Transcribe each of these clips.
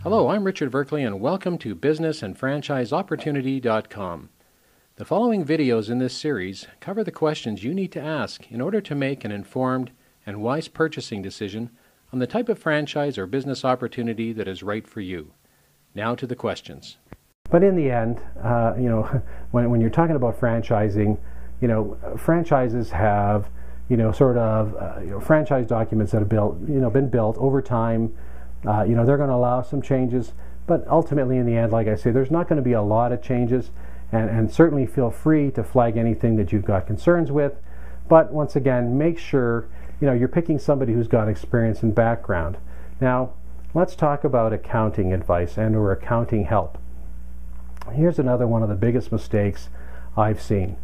Hello, I'm Richard Verkley and welcome to businessandfranchiseopportunity.com. The following videos in this series cover the questions you need to ask in order to make an informed and wise purchasing decision on the type of franchise or business opportunity that is right for you. Now to the questions. But in the end, when you're talking about franchising, franchises have, franchise documents that have been built over time. They're going to allow some changes, but ultimately in the end, like I say, there's not going to be a lot of changes, and certainly feel free to flag anything that you've got concerns with. But once again, make sure you're picking somebody who's got experience and background. Now, let's talk about accounting advice and or accounting help. Here's another one of the biggest mistakes I've seen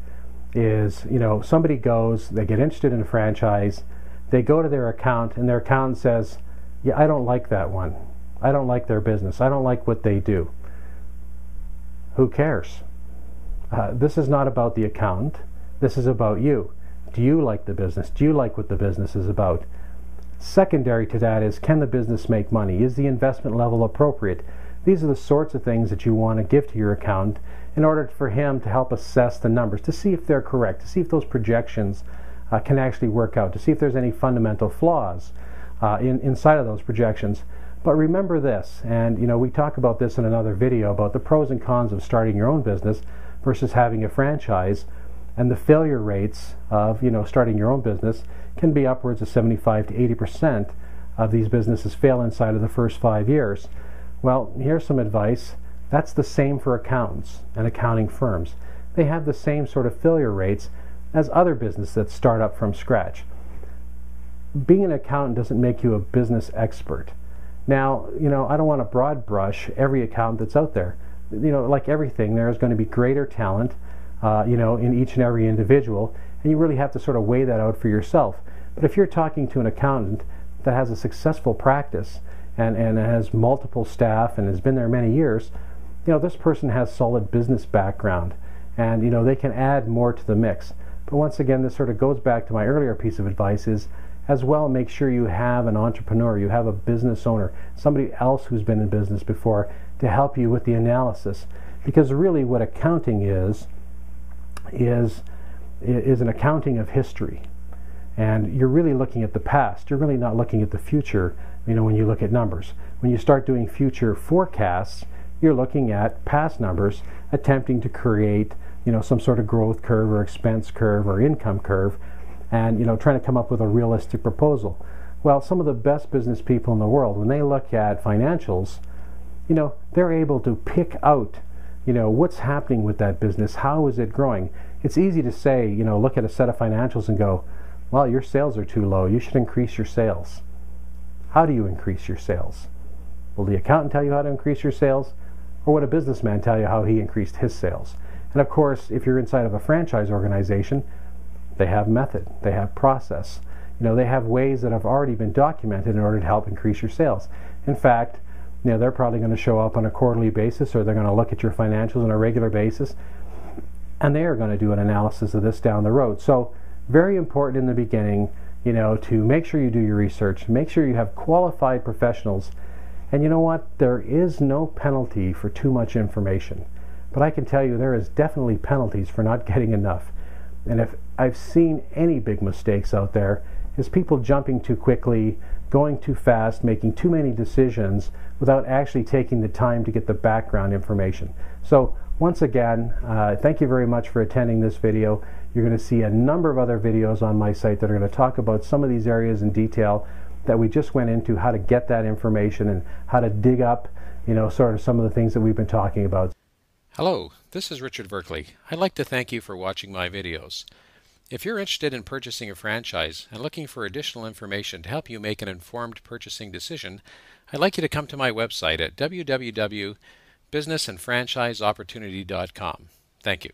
is, somebody goes, they get interested in a franchise, they go to their accountant, and their accountant says, yeah, I don't like that one. I don't like their business. I don't like what they do. Who cares? This is not about the accountant. This is about you. Do you like the business? Do you like what the business is about? Secondary to that is, can the business make money? Is the investment level appropriate? These are the sorts of things that you want to give to your accountant in order for him to help assess the numbers, to see if they're correct, to see if those projections can actually work out, to see if there's any fundamental flaws inside of those projections. But remember this, and we talk about this in another video about the pros and cons of starting your own business versus having a franchise, and the failure rates of starting your own business can be upwards of 75 to 80% of these businesses fail inside of the first 5 years. Well, here's some advice. That's the same for accountants and accounting firms. They have the same sort of failure rates as other businesses that start up from scratch. Being an accountant doesn't make you a business expert. Now, I don't want to broad brush every accountant that's out there. Like everything, there's going to be greater talent, in each and every individual, and you really have to sort of weigh that out for yourself. But if you're talking to an accountant that has a successful practice and has multiple staff and has been there many years, this person has solid business background, and they can add more to the mix. But once again, this sort of goes back to my earlier piece of advice is, as well, make sure you have an entrepreneur, you have a business owner, somebody else who's been in business before to help you with the analysis. Because really what accounting is an accounting of history. And you're really looking at the past. You're really not looking at the future, when you look at numbers. When you start doing future forecasts, you're looking at past numbers, attempting to create, some sort of growth curve or expense curve or income curve, and trying to come up with a realistic proposal. Well, some of the best business people in the world, when they look at financials, they're able to pick out what's happening with that business, how is it growing. It's easy to say, look at a set of financials and go, well, your sales are too low, you should increase your sales. How do you increase your sales? Will the accountant tell you how to increase your sales, or would a businessman tell you how he increased his sales? And of course, if you're inside of a franchise organization, they have method, they have process, they have ways that have already been documented in order to help increase your sales. In fact, they're probably going to show up on a quarterly basis, or they're going to look at your financials on a regular basis, and they are going to do an analysis of this down the road. So very important in the beginning, to make sure you do your research, make sure you have qualified professionals. And you know what? There is no penalty for too much information. But I can tell you there is definitely penalties for not getting enough. And if I've seen any big mistakes out there, is people jumping too quickly, going too fast, making too many decisions without actually taking the time to get the background information. So once again, thank you very much for attending this video. You're going to see a number of other videos on my site that are going to talk about some of these areas in detail that we just went into, how to get that information and how to dig up, sort of some of the things that we've been talking about. Hello, this is Richard Verkley. I'd like to thank you for watching my videos. If you're interested in purchasing a franchise and looking for additional information to help you make an informed purchasing decision, I'd like you to come to my website at www.businessandfranchiseopportunity.com. Thank you.